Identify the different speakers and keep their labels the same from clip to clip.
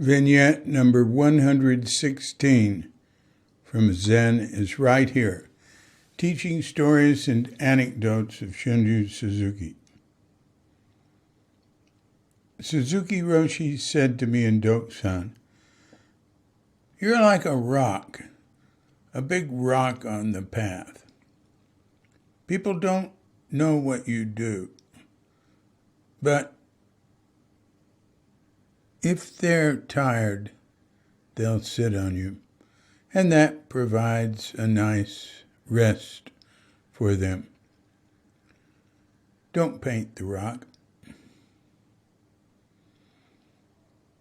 Speaker 1: Vignette number 116 from Zen Is Right Here, Teaching Stories and Anecdotes of Shunryu Suzuki. Suzuki Roshi said to me in Dokusan, "You're like a rock, a big rock on the path. People don't know what you do, but if they're tired, they'll sit on you, and that provides a nice rest for them. Don't paint the rock."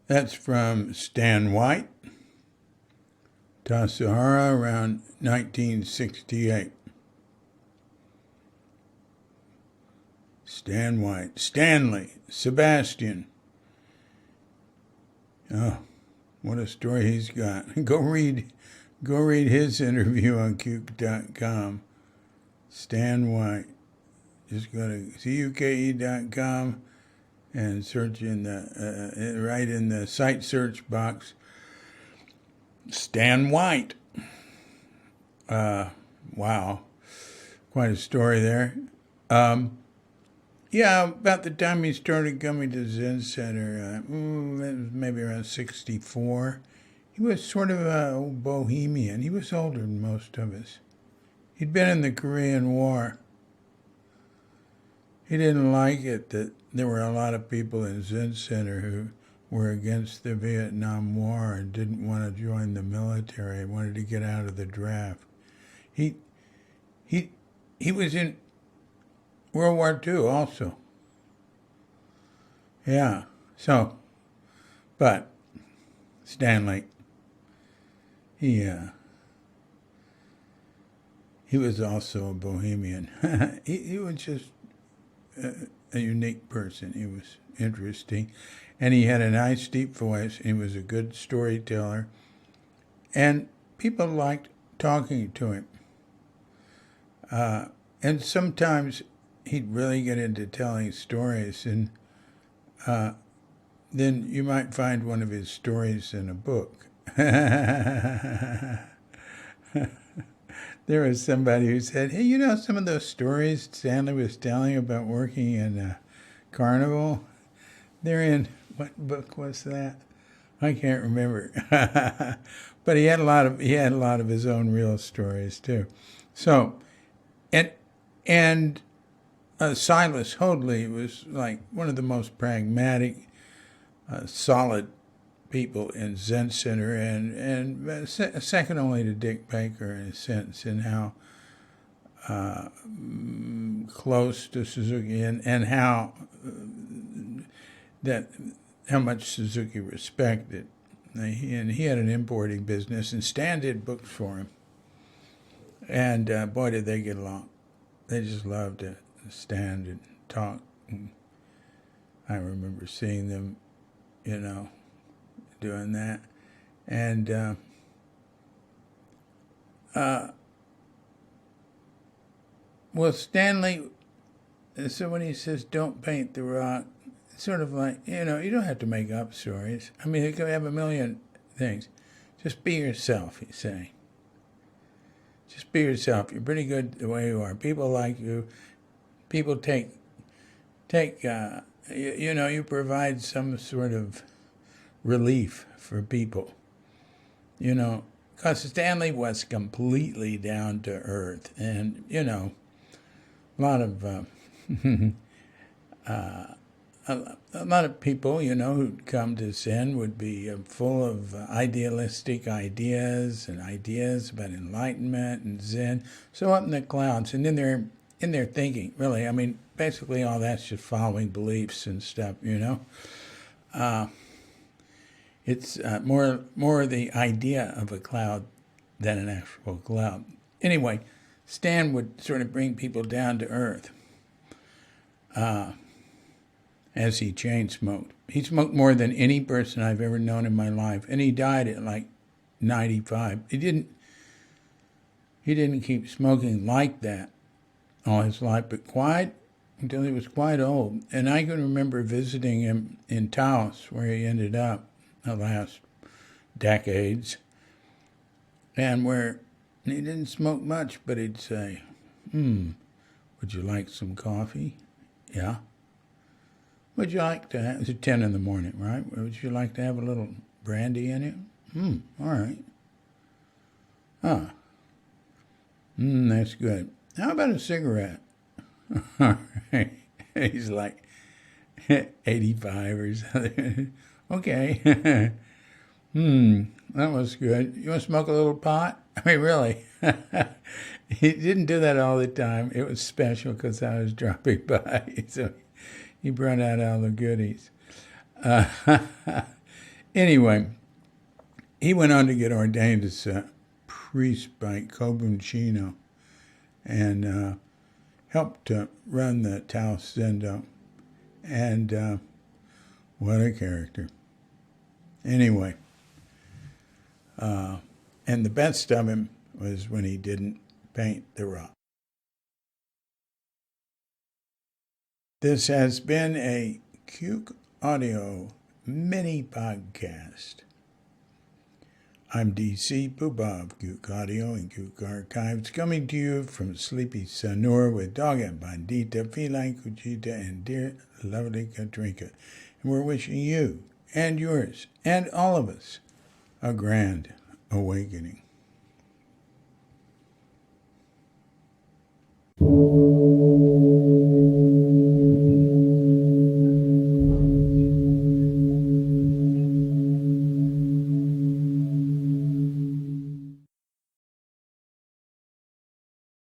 Speaker 1: That's from Stan White, Tassajara, around 1968. Stan White, Stanley, Sebastian. Oh, what a story he's got. Go read his interview on Cuke.com. Stan White. Just go to cuke.com and search in the right in the site search box, Stan White. Wow, quite a story there. Yeah, about the time he started coming to Zen Center, it was maybe around 64. He was sort of a bohemian. He was older than most of us. He'd been in the Korean War. He didn't like it that there were a lot of people in Zen Center who were against the Vietnam War and didn't want to join the military, wanted to get out of the draft. He was in World War II also. Yeah, so, but Stanley, he was also a bohemian. he was just a unique person. He was interesting, and he had a nice deep voice. He was a good storyteller, and people liked talking to him. And sometimes he'd really get into telling stories, and then you might find one of his stories in a book. There was somebody who said, "Hey, you know some of those stories Stanley was telling about working in Carnival? They're in," what book was that? I can't remember. But he had a lot of his own real stories too. So, and Silas Hoadley was like one of the most pragmatic, solid people in Zen Center, and second only to Dick Baker in a sense in how close to Suzuki and how much Suzuki respected. And he had an importing business, and Stan did books for him. And boy, did they get along. They just loved to stand and talk. And I remember seeing them, doing that. And well, Stanley, so when he says don't paint the rock, it's sort of like, you don't have to make up stories. I mean, you could have a million things. Just be yourself, he's saying. Just be yourself. You're pretty good the way you are. People like you. People take you provide some sort of relief for people. Because Stanley was completely down to earth. And, a lot of a lot of people, who'd come to Zen would be full of idealistic ideas and ideas about enlightenment and Zen, so up in the clouds, and in their thinking, really. I mean, basically all that's just following beliefs and stuff, It's more the idea of a cloud than an actual cloud. Anyway, Stan would sort of bring people down to earth. As he chain smoked. He smoked more than any person I've ever known in my life, and he died at like 95. He didn't keep smoking like that all his life, but quiet until he was quite old. And I can remember visiting him in Taos, where he ended up, the last decades, and where he didn't smoke much, but he'd say, would you like some coffee? Yeah. Would you like to have, it's 10 in the morning, right? Would you like to have a little brandy in it? All right. That's good. How about a cigarette? All right. He's like 85 or something. Okay. That was good. You want to smoke a little pot? I mean, really. He didn't do that all the time. It was special because I was dropping by. So he brought out all the goodies. Anyway, he went on to get ordained as a priest by Kobun Chino and helped to run the Taos Zendo. And what a character. Anyway, and the best of him was when he didn't paint the rock. This has been a Cuke Audio mini podcast. I'm DC Puba of Cuke Audio and Cuke Archives, coming to you from sleepy Sanur with Doga Bandita, Feline Cuchita, and dear lovely Katrinka. And we're wishing you and yours and all of us a grand awakening.